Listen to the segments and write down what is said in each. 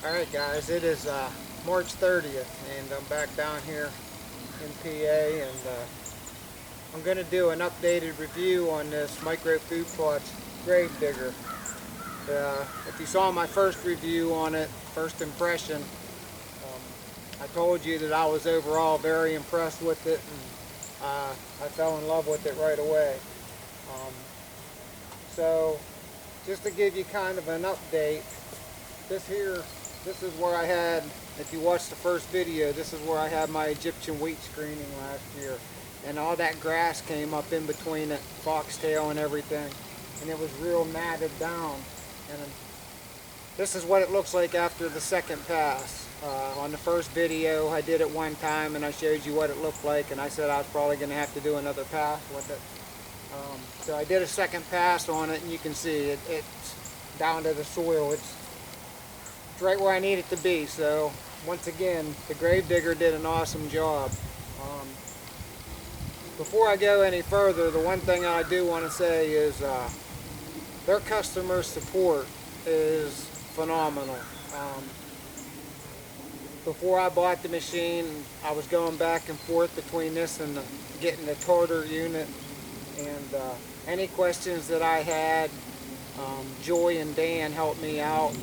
Alright guys, it is March 30th and I'm back down here in PA and I'm going to do an updated review on this Micro Food Plots Grave Digger. If you saw my first review on it, first impression, I told you that I was overall very impressed with it and I fell in love with it right away. So just to give you kind of an update, this is where I had, if you watched the first video, this is where I had my Egyptian wheat screening last year. And all that grass came up in between it, foxtail and everything. And it was real matted down. And this is what it looks like after the second pass. On the first video, I did it one time and I showed you what it looked like. And I said I was probably going to have to do another pass with it. So I did a second pass on it and you can see it's down to the soil. It's right where I need it to be. So once again, the Grave Digger did an awesome job. Before I go any further, the one thing I do want to say is their customer support is phenomenal. Before I bought the machine, I was going back and forth between this and getting the Tartar unit, and any questions that I had, Joy and Dan helped me out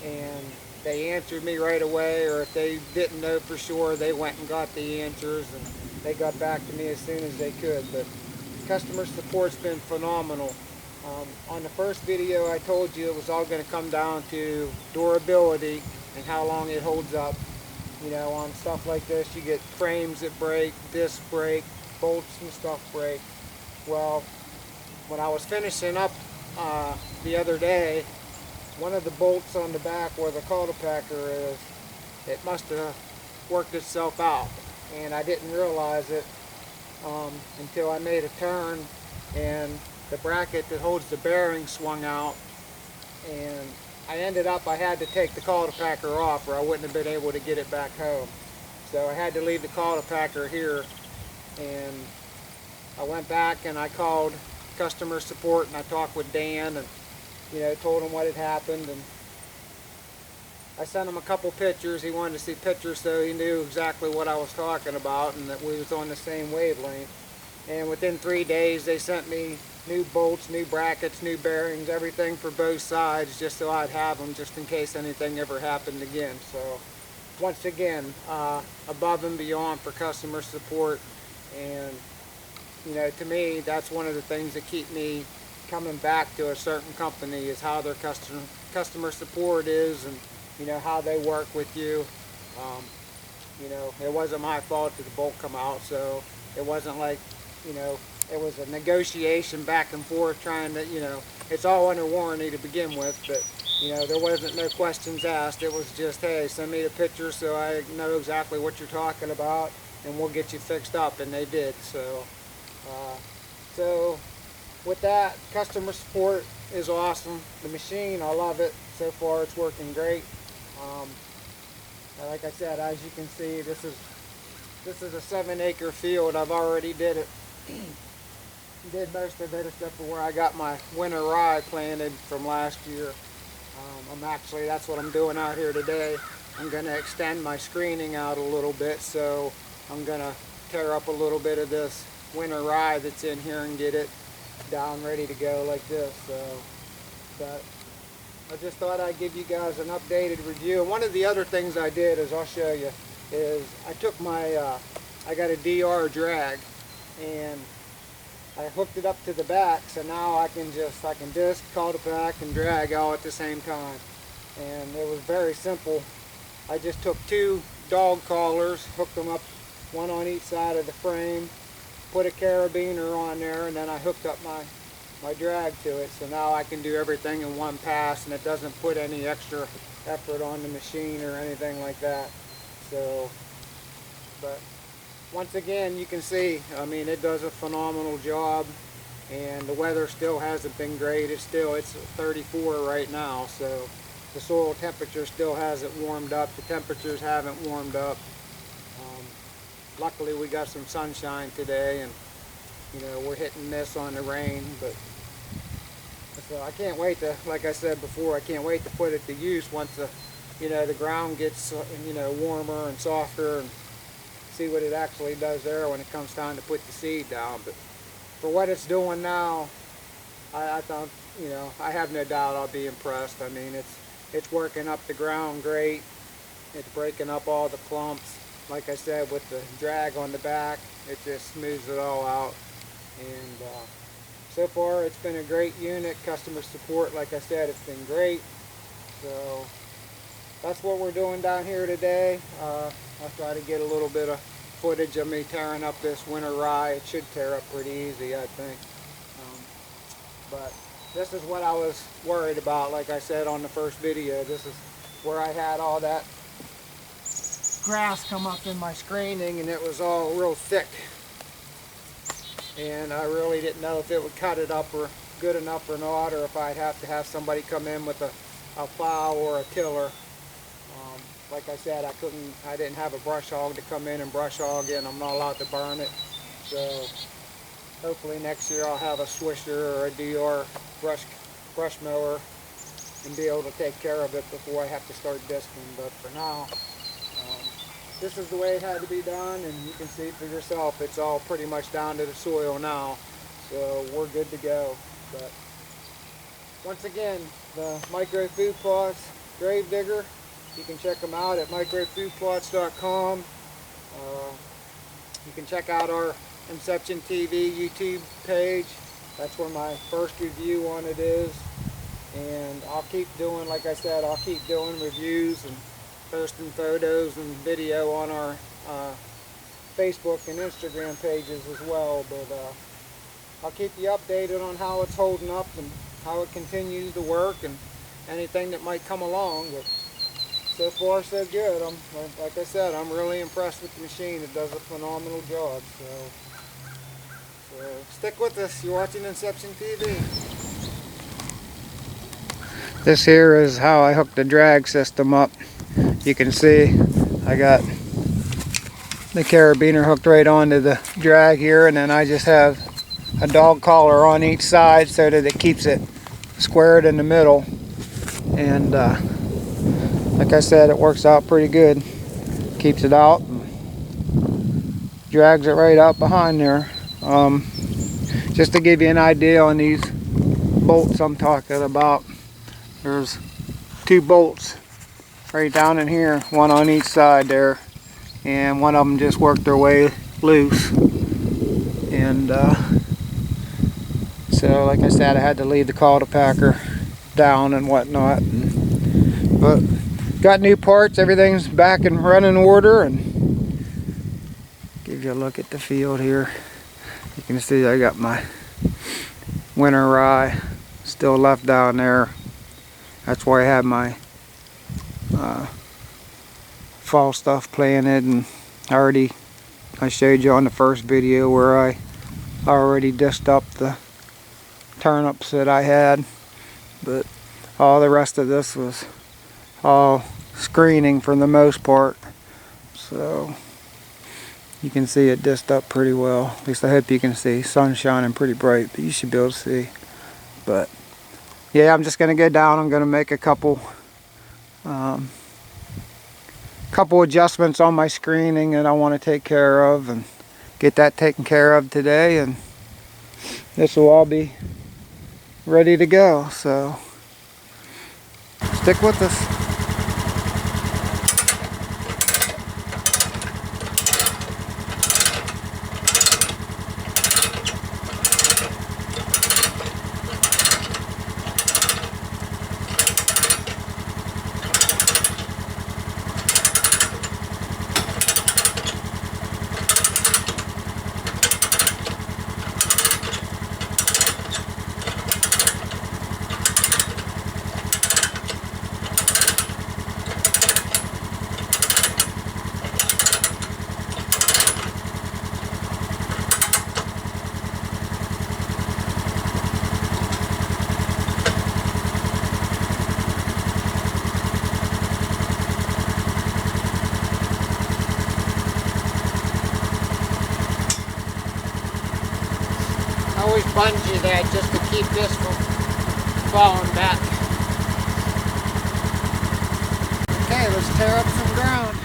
and they answered me right away, or if they didn't know for sure, they went and got the answers and they got back to me as soon as they could. But customer support's been phenomenal. On the first video I told you it was all going to come down to durability and how long it holds up. You know, on stuff like this you get frames that break, discs break, bolts and stuff break. Well, when I was finishing up the other day, one of the bolts on the back where the cultipacker is, it must have worked itself out, and I didn't realize it until I made a turn and the bracket that holds the bearing swung out, and I had to take the cultipacker off or I wouldn't have been able to get it back home. So I had to leave the cultipacker here, and I went back and I called customer support and I talked with Dan and told him what had happened, and I sent him a couple pictures. He wanted to see pictures so he knew exactly what I was talking about and that we was on the same wavelength. And within 3 days they sent me new bolts, new brackets, new bearings, everything for both sides, just so I'd have them just in case anything ever happened again. So once again, above and beyond for customer support, and to me that's one of the things that keep me coming back to a certain company, is how their customer support is, and how they work with you. It wasn't my fault that the bolt come out, so it wasn't like it was a negotiation back and forth trying to, it's all under warranty to begin with, but there wasn't no questions asked. It was just, hey, send me the picture so I know exactly what you're talking about and we'll get you fixed up, and they did. So with that, customer support is awesome. The machine, I love it. So far it's working great. Like I said, as you can see, this is a 7-acre field. I've already did most of it except for where I got my winter rye planted from last year. That's what I'm doing out here today. I'm going to extend my screening out a little bit, so I'm going to tear up a little bit of this winter rye that's in here and get it down ready to go like this. But I just thought I'd give you guys an updated review. And one of the other things I did, as I'll show you, is I took my I got a DR drag and I hooked it up to the back, so now I can disc, cultipack, and drag all at the same time. And it was very simple. I just took 2 dog collars, hooked them up, one on each side of the frame, put a carabiner on there, and then I hooked up my drag to it. So now I can do everything in one pass, and it doesn't put any extra effort on the machine or anything like that. So, but once again, you can see, it does a phenomenal job, and the weather still hasn't been great. It's 34 right now, so the soil temperature still hasn't warmed up. The temperatures haven't warmed up. Luckily we got some sunshine today, and we're hit and miss on the rain, but so I can't wait to, like I said before, I can't wait to put it to use once the you know, the ground gets, you know, warmer and softer, and see what it actually does there when it comes time to put the seed down. But for what it's doing now, I thought, you know, I have no doubt I'll be impressed. I mean, it's working up the ground great. It's breaking up all the clumps. Like I said, with the drag on the back, it just smooths it all out. And so far, it's been a great unit. Customer support, like I said, it's been great. So that's what we're doing down here today. I'll try to get a little bit of footage of me tearing up this winter rye. It should tear up pretty easy, I think. But this is what I was worried about. Like I said on the first video, this is where I had all that grass come up in my screening, and it was all real thick. And I really didn't know if it would cut it up or good enough or not, or if I'd have to have somebody come in with a plow or a tiller. Like I said, I didn't have a brush hog to come in and brush hog in. I'm not allowed to burn it. So hopefully next year I'll have a swisher or a DR brush mower and be able to take care of it before I have to start disking. But for now, this is the way it had to be done, and you can see for yourself, it's all pretty much down to the soil now. So we're good to go. But once again, the micro food plots, Grave Digger, you can check them out at microfoodplots.com. You can check out our Inception TV YouTube page. That's where my first review on it is. And I'll keep doing, like I said, I'll keep doing reviews and posting photos and video on our Facebook and Instagram pages as well. But I'll keep you updated on how it's holding up and how it continues to work and anything that might come along. But so far, so good. Like I said, I'm really impressed with the machine. It does a phenomenal job. So stick with us. You're watching Inception TV. This here is how I hooked the drag system up. You can see I got the carabiner hooked right onto the drag here, and then I just have a dog collar on each side so that it keeps it squared in the middle. And like I said, it works out pretty good. Keeps it out and drags it right out behind there. Just to give you an idea on these bolts I'm talking about, there's 2 bolts right down in here, one on each side there, and one of them just worked their way loose. And so like I said, I had to leave the cultipacker down and whatnot. But got new parts, everything's back in running order. And give you a look at the field here. You can see I got my winter rye still left down there. That's where I had my fall stuff planted, and I showed you on the first video where I already dished up the turnips that I had. But all the rest of this was all screening for the most part. So you can see it dished up pretty well. At least I hope you can see. Sun's shining pretty bright, but you should be able to see. But yeah, I'm just going to go down. I'm going to make a couple adjustments on my screening that I want to take care of, and get that taken care of today, and this will all be ready to go. So stick with us. I always bungee that just to keep this from falling back. Okay, let's tear up some ground.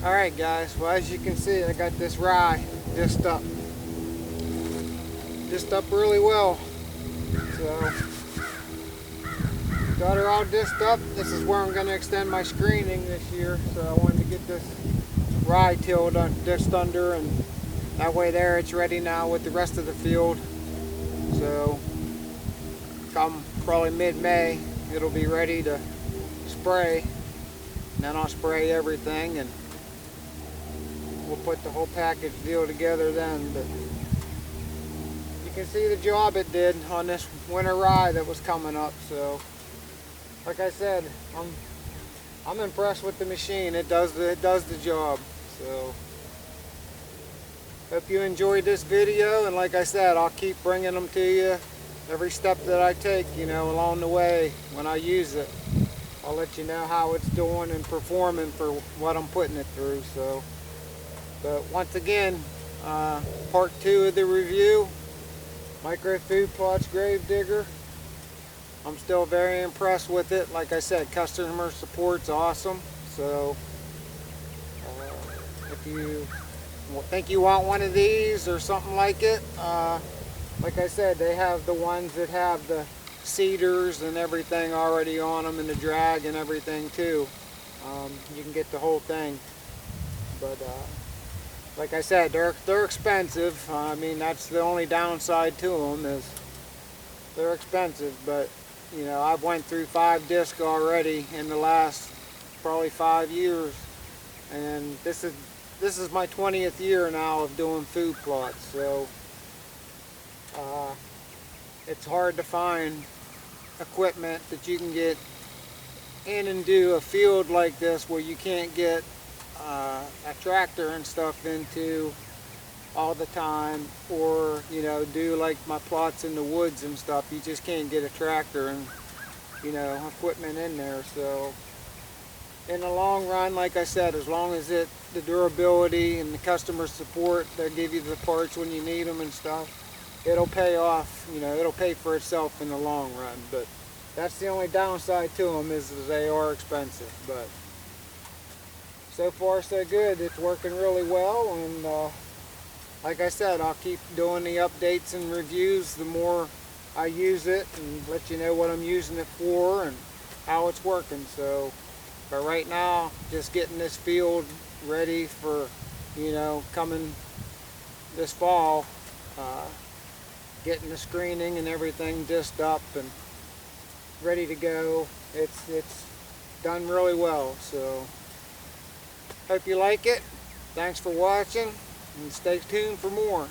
Alright guys, well as you can see I got this rye disced up. Disced up really well. So got her all disced up. This is where I'm going to extend my screening this year. So I wanted to get this rye tilled disced under, and that way there it's ready now with the rest of the field. So come probably mid-May it'll be ready to spray. And then I'll spray everything and we'll put the whole package deal together then. But you can see the job it did on this winter rye that was coming up. So like I said, I'm impressed with the machine. It does the job. So hope you enjoyed this video, and like I said, I'll keep bringing them to you every step that I take, you know, along the way when I use it. I'll let you know how it's doing and performing for what I'm putting it through. So, but once again, part 2 of the review, micro food plots Grave Digger. I'm still very impressed with it. Like I said, customer support's awesome. So if you think you want one of these or something like it, like I said, they have the ones that have the cedars and everything already on them, and the drag and everything too. You can get the whole thing. But like I said, they're expensive. I mean, that's the only downside to them, is they're expensive. But you know, I've went through 5 discs already in the last probably 5 years, and this is my 20th year now of doing food plots. So it's hard to find equipment that you can get in and do a field like this where you can't get a tractor and stuff into all the time, or you know, do like my plots in the woods and stuff. You just can't get a tractor and, you know, equipment in there. So in the long run, like I said, as long as the durability and the customer support, they give you the parts when you need them and stuff, it'll pay off. You know, it'll pay for itself in the long run. But that's the only downside to them, is they are expensive. But so far so good. It's working really well, and like I said, I'll keep doing the updates and reviews the more I use it, and let you know what I'm using it for and how it's working. So, but right now, just getting this field ready for, you know, coming this fall, getting the screening and everything disced up and ready to go. It's done really well. So, hope you like it. Thanks for watching, and stay tuned for more.